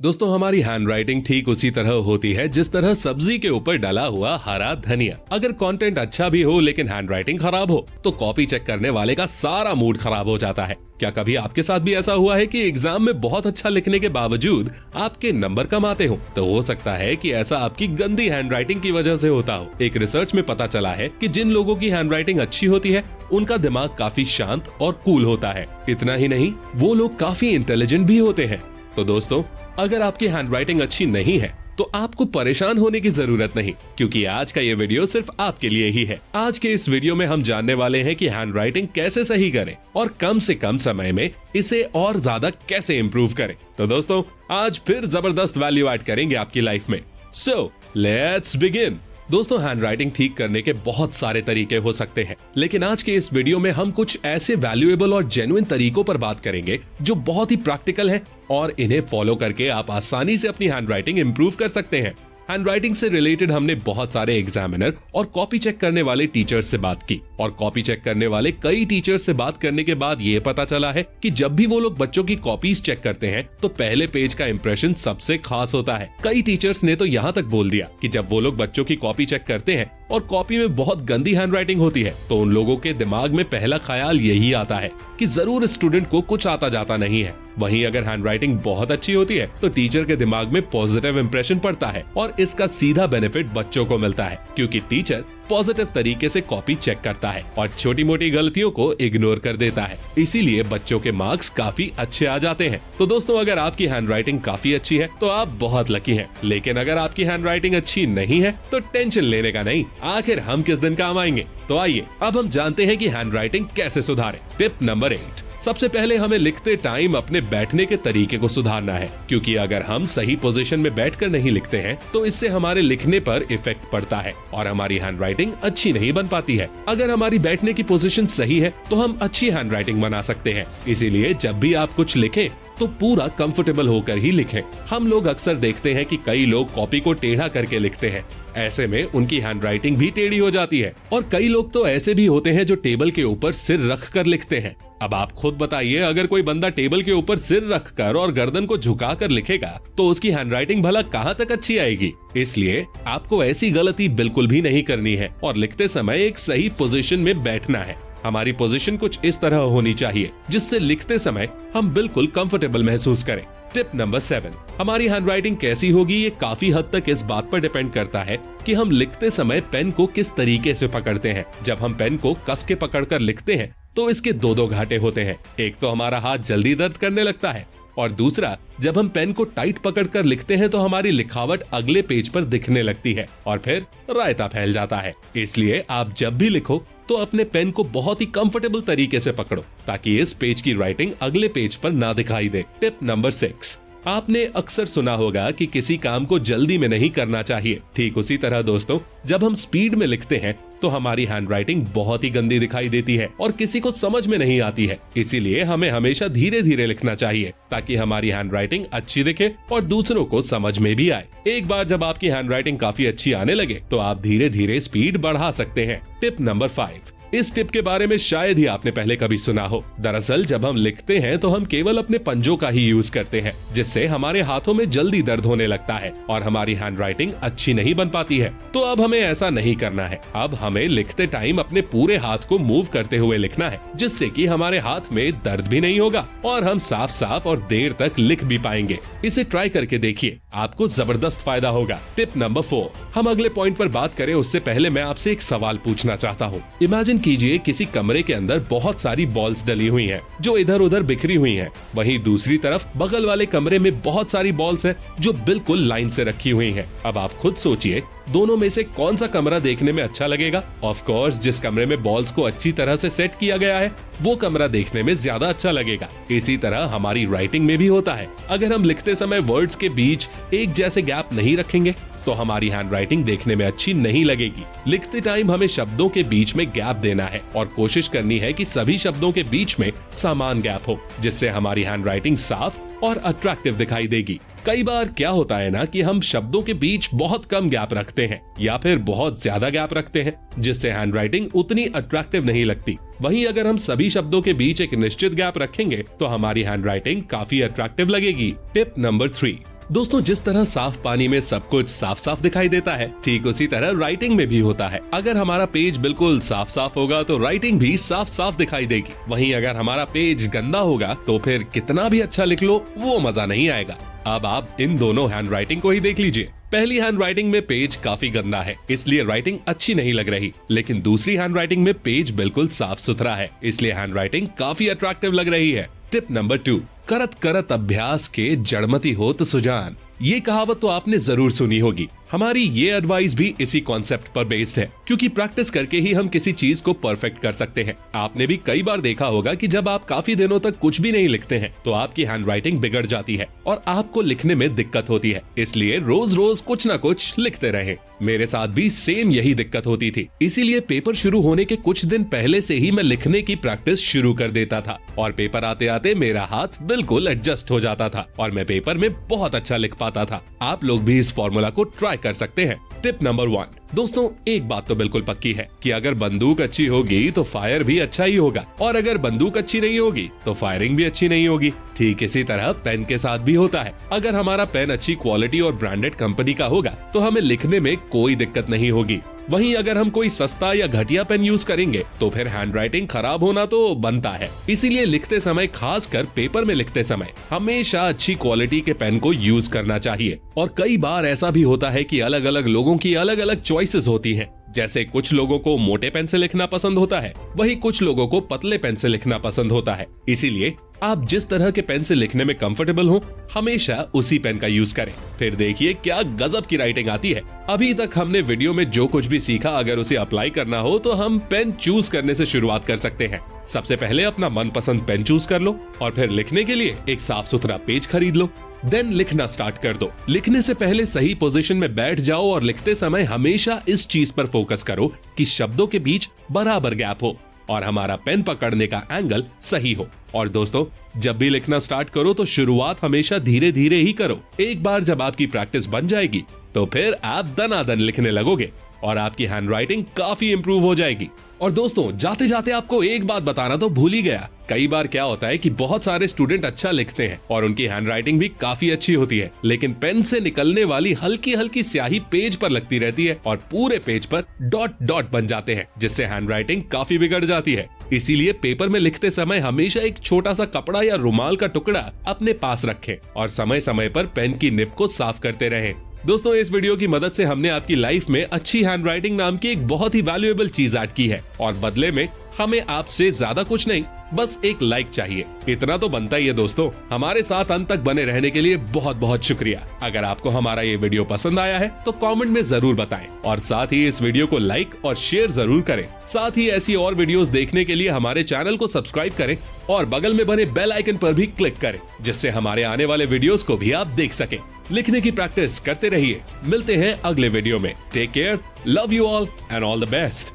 दोस्तों हमारी हैंडराइटिंग ठीक उसी तरह होती है जिस तरह सब्जी के ऊपर डला हुआ हरा धनिया। अगर कंटेंट अच्छा भी हो लेकिन हैंडराइटिंग खराब हो तो कॉपी चेक करने वाले का सारा मूड खराब हो जाता है। क्या कभी आपके साथ भी ऐसा हुआ है कि एग्जाम में बहुत अच्छा लिखने के बावजूद आपके नंबर कम आते हो? तो हो सकता है कि ऐसा आपकी गंदी हैंडराइटिंग की वजह से होता हो। एक रिसर्च में पता चला है कि जिन लोगों की हैंडराइटिंग अच्छी होती है उनका दिमाग काफी शांत और कूल होता है। इतना ही नहीं, वो लोग काफी इंटेलिजेंट भी होते हैं। तो दोस्तों, अगर आपकी हैंडराइटिंग अच्छी नहीं है तो आपको परेशान होने की जरूरत नहीं, क्योंकि आज का ये वीडियो सिर्फ आपके लिए ही है। आज के इस वीडियो में हम जानने वाले हैं कि हैंडराइटिंग कैसे सही करें और कम से कम समय में इसे और ज्यादा कैसे इंप्रूव करें। तो दोस्तों, आज फिर जबरदस्त वैल्यू ऐड करेंगे आपकी लाइफ में। So let's begin. दोस्तों, हैंडराइटिंग ठीक करने के बहुत सारे तरीके हो सकते हैं, लेकिन आज के इस वीडियो में हम कुछ ऐसे वैल्यूएबल और जेन्युइन तरीकों पर बात करेंगे जो बहुत ही प्रैक्टिकल हैं और इन्हें फॉलो करके आप आसानी से अपनी हैंडराइटिंग इंप्रूव कर सकते हैं। हैंडराइटिंग से रिलेटेड हमने बहुत सारे एग्जामिनर और कॉपी चेक करने वाले टीचर्स से बात की, और कॉपी चेक करने वाले कई टीचर्स से बात करने के बाद ये पता चला है कि जब भी वो लोग बच्चों की कॉपीज चेक करते हैं तो पहले पेज का इंप्रेशन सबसे खास होता है। कई टीचर्स ने तो यहाँ तक बोल दिया कि जब वो लोग बच्चों की कॉपी चेक करते हैं और कॉपी में बहुत गंदी हैंडराइटिंग होती है तो उन लोगों के दिमाग में पहला ख्याल यही आता है कि जरूर स्टूडेंट को कुछ आता जाता नहीं है। वहीं अगर हैंडराइटिंग बहुत अच्छी होती है तो टीचर के दिमाग में पॉजिटिव इंप्रेशन पड़ता है और इसका सीधा बेनिफिट बच्चों को मिलता है, क्योंकि टीचर पॉजिटिव तरीके से कॉपी चेक करता है और छोटी मोटी गलतियों को इग्नोर कर देता है। इसीलिए बच्चों के मार्क्स काफी अच्छे आ जाते हैं। तो दोस्तों, अगर आपकी हैंडराइटिंग काफी अच्छी है तो आप बहुत लकी हैं, लेकिन अगर आपकी हैंडराइटिंग अच्छी नहीं है तो टेंशन लेने का नहीं, आखिर हम किस दिन काम आएंगे। तो आइए अब हम जानते हैं कि हैंडराइटिंग कैसे सुधारें। Tip number 8। सबसे पहले हमें लिखते टाइम अपने बैठने के तरीके को सुधारना है, क्योंकि अगर हम सही पोजीशन में बैठकर नहीं लिखते हैं तो इससे हमारे लिखने पर इफेक्ट पड़ता है और हमारी हैंडराइटिंग अच्छी नहीं बन पाती है। अगर हमारी बैठने की पोजीशन सही है तो हम अच्छी हैंडराइटिंग बना सकते हैं। इसीलिए जब भी आप कुछ लिखें तो पूरा कंफर्टेबल होकर ही लिखें। हम लोग अक्सर देखते हैं कि कई लोग कॉपी को टेढ़ा करके लिखते हैं, ऐसे में उनकी हैंडराइटिंग भी टेढ़ी हो जाती है। और कई लोग तो ऐसे भी होते हैं जो टेबल के ऊपर सिर रख कर लिखते हैं। अब आप खुद बताइए, अगर कोई बंदा टेबल के ऊपर सिर रखकर और गर्दन को झुकाकर लिखेगा तो उसकी हैंडराइटिंग भला कहाँ तक अच्छी आएगी। इसलिए आपको ऐसी गलती बिल्कुल भी नहीं करनी है और लिखते समय एक सही पोजीशन में बैठना है। हमारी पोजीशन कुछ इस तरह होनी चाहिए जिससे लिखते समय हम बिल्कुल कंफर्टेबल महसूस करें। Tip number 7। हमारी हैंडराइटिंग कैसी होगी ये काफी हद तक इस बात पर डिपेंड करता है कि हम लिखते समय पेन को किस तरीके से पकड़ते हैं। जब हम पेन को कस के पकड़कर लिखते हैं तो इसके दो घाटे होते हैं। एक तो हमारा हाथ जल्दी दर्द करने लगता है और दूसरा, जब हम पेन को टाइट पकड़कर लिखते हैं तो हमारी लिखावट अगले पेज पर दिखने लगती है और फिर रायता फैल जाता है। इसलिए आप जब भी लिखो तो अपने पेन को बहुत ही कंफर्टेबल तरीके से पकड़ो ताकि इस पेज की राइटिंग अगले पेज पर ना दिखाई दे। Tip number 6। आपने अक्सर सुना होगा कि किसी काम को जल्दी में नहीं करना चाहिए। ठीक उसी तरह दोस्तों, जब हम स्पीड में लिखते हैं तो हमारी हैंडराइटिंग बहुत ही गंदी दिखाई देती है और किसी को समझ में नहीं आती है। इसीलिए हमें हमेशा धीरे धीरे लिखना चाहिए ताकि हमारी हैंडराइटिंग अच्छी दिखे और दूसरों को समझ में भी आए। एक बार जब आपकी हैंडराइटिंग काफी अच्छी आने लगे तो आप धीरे धीरे स्पीड बढ़ा सकते हैं। Tip number 5। इस टिप के बारे में शायद ही आपने पहले कभी सुना हो। दरअसल जब हम लिखते हैं तो हम केवल अपने पंजों का ही यूज करते हैं, जिससे हमारे हाथों में जल्दी दर्द होने लगता है और हमारी हैंडराइटिंग अच्छी नहीं बन पाती है। तो अब हमें ऐसा नहीं करना है। अब हमें लिखते टाइम अपने पूरे हाथ को मूव करते हुए लिखना है, जिससे कि हमारे हाथ में दर्द भी नहीं होगा और हम साफ साफ और देर तक लिख भी पाएंगे। इसे ट्राई करके देखिए, आपको जबरदस्त फायदा होगा। Tip number 4। हम अगले पॉइंट पर बात करें उससे पहले मैं आपसे एक सवाल पूछना चाहता हूँ। इमेजिन कीजिए किसी कमरे के अंदर बहुत सारी बॉल्स डली हुई हैं जो इधर उधर बिखरी हुई हैं। वहीं दूसरी तरफ बगल वाले कमरे में बहुत सारी बॉल्स हैं जो बिल्कुल लाइन से रखी हुई हैं। अब आप खुद सोचिए, दोनों में से कौन सा कमरा देखने में अच्छा लगेगा? ऑफ कोर्स, जिस कमरे में बॉल्स को अच्छी तरह से सेट किया गया है वो कमरा देखने में ज्यादा अच्छा लगेगा। इसी तरह हमारी राइटिंग में भी होता है। अगर हम लिखते समय वर्ड्स के बीच एक जैसे गैप नहीं रखेंगे तो हमारी हैंडराइटिंग देखने में अच्छी नहीं लगेगी। लिखते टाइम हमें शब्दों के बीच में गैप देना है और कोशिश करनी है कि सभी शब्दों के बीच में समान गैप हो, जिससे हमारी हैंडराइटिंग साफ और अट्रैक्टिव दिखाई देगी। कई बार क्या होता है ना कि हम शब्दों के बीच बहुत कम गैप रखते हैं या फिर बहुत ज्यादा गैप रखते हैं, जिससे हैंडराइटिंग उतनी अट्रैक्टिव नहीं लगती। वहीं अगर हम सभी शब्दों के बीच एक निश्चित गैप रखेंगे तो हमारी हैंडराइटिंग काफी अट्रैक्टिव लगेगी। Tip number 3। दोस्तों, जिस तरह साफ पानी में सब कुछ साफ साफ दिखाई देता है, ठीक उसी तरह राइटिंग में भी होता है। अगर हमारा पेज बिल्कुल साफ साफ होगा तो राइटिंग भी साफ साफ दिखाई देगी। वहीं अगर हमारा पेज गंदा होगा तो फिर कितना भी अच्छा लिख लो, वो मजा नहीं आएगा। अब आप इन दोनों हैंड राइटिंग को ही देख लीजिए। पहली हैंड राइटिंग में पेज काफी गंदा है, इसलिए राइटिंग अच्छी नहीं लग रही। लेकिन दूसरी हैंड राइटिंग में पेज बिल्कुल साफ सुथरा है, इसलिए हैंड राइटिंग काफी अट्रैक्टिव लग रही है। टिप नंबर 2, करत करत अभ्यास के जड़मती होत सुजान। ये कहावत तो आपने जरूर सुनी होगी। हमारी ये एडवाइस भी इसी कॉन्सेप्ट पर बेस्ड है, क्योंकि प्रैक्टिस करके ही हम किसी चीज को परफेक्ट कर सकते हैं। आपने भी कई बार देखा होगा कि जब आप काफी दिनों तक कुछ भी नहीं लिखते हैं तो आपकी हैंडराइटिंग बिगड़ जाती है और आपको लिखने में दिक्कत होती है। इसलिए रोज रोज कुछ न कुछ लिखते रहें। मेरे साथ भी सेम यही दिक्कत होती थी, इसीलिए पेपर शुरू होने के कुछ दिन पहले से ही मैं लिखने की प्रैक्टिस शुरू कर देता था और पेपर आते आते मेरा हाथ बिल्कुल एडजस्ट हो जाता था और मैं पेपर में बहुत अच्छा लिख पाता था। आप लोग भी इस फॉर्मूला को ट्राई कर सकते हैं। टिप नंबर 1, दोस्तों, एक बात तो बिल्कुल पक्की है कि अगर बंदूक अच्छी होगी तो फायर भी अच्छा ही होगा, और अगर बंदूक अच्छी नहीं होगी तो फायरिंग भी अच्छी नहीं होगी। ठीक इसी तरह पेन के साथ भी होता है। अगर हमारा पेन अच्छी क्वालिटी और ब्रांडेड कंपनी का होगा तो हमें लिखने में कोई दिक्कत नहीं होगी। वहीं अगर हम कोई सस्ता या घटिया पेन यूज करेंगे तो फिर हैंडराइटिंग खराब होना तो बनता है। इसीलिए लिखते समय, खासकर पेपर में लिखते समय, हमेशा अच्छी क्वालिटी के पेन को यूज करना चाहिए। और कई बार ऐसा भी होता है कि अलग अलग लोगों की अलग अलग चॉइसेस होती हैं। जैसे कुछ लोगों को मोटे पेन से लिखना पसंद होता है, वहीं कुछ लोगों को पतले पेन से लिखना पसंद होता है। इसीलिए आप जिस तरह के पेन से लिखने में कंफर्टेबल हो, हमेशा उसी पेन का यूज करें। फिर देखिए क्या गजब की राइटिंग आती है। अभी तक हमने वीडियो में जो कुछ भी सीखा, अगर उसे अप्लाई करना हो तो हम पेन चूज करने से शुरुआत कर सकते हैं। सबसे पहले अपना मनपसंद पेन चूज कर लो और फिर लिखने के लिए एक साफ सुथरा पेज खरीद लो। देन लिखना स्टार्ट कर दो। लिखने से पहले सही पोजीशन में बैठ जाओ और लिखते समय हमेशा इस चीज पर फोकस करो कि शब्दों के बीच बराबर गैप हो और हमारा पेन पकड़ने का एंगल सही हो। और दोस्तों, जब भी लिखना स्टार्ट करो तो शुरुआत हमेशा धीरे धीरे ही करो। एक बार जब आपकी प्रैक्टिस बन जाएगी तो फिर आप दनादन लिखने लगोगे और आपकी हैंडराइटिंग काफी इंप्रूव हो जाएगी। और दोस्तों, जाते जाते आपको एक बात बताना तो भूल ही गया। कई बार क्या होता है कि बहुत सारे स्टूडेंट अच्छा लिखते हैं और उनकी हैंडराइटिंग भी काफी अच्छी होती है, लेकिन पेन से निकलने वाली हल्की हल्की स्याही पेज पर लगती रहती है और पूरे पेज पर डॉट डॉट बन जाते हैं, जिससे हैंडराइटिंग काफी बिगड़ जाती है। इसीलिए पेपर में लिखते समय हमेशा एक छोटा सा कपड़ा या रुमाल का टुकड़ा अपने पास रखें और समय समय पर पेन की निब को साफ करते रहें। दोस्तों, इस वीडियो की मदद से हमने आपकी लाइफ में अच्छी हैंडराइटिंग नाम की एक बहुत ही वैल्यूएबल चीज ऐड की है और बदले में हमें आपसे ज्यादा कुछ नहीं, बस एक लाइक चाहिए। इतना तो बनता ही है। दोस्तों, हमारे साथ अंत तक बने रहने के लिए बहुत बहुत शुक्रिया। अगर आपको हमारा ये वीडियो पसंद आया है तो कमेंट में जरूर बताएं और साथ ही इस वीडियो को लाइक और शेयर जरूर करें। साथ ही ऐसी और वीडियोस देखने के लिए हमारे चैनल को सब्सक्राइब करें और बगल में बने बेल आइकन पर भी क्लिक करें, जिससे हमारे आने वाले वीडियोस को भी आप देख सकें। लिखने की प्रैक्टिस करते रहिए। मिलते हैं अगले वीडियो में। Take care, love you all and all the best.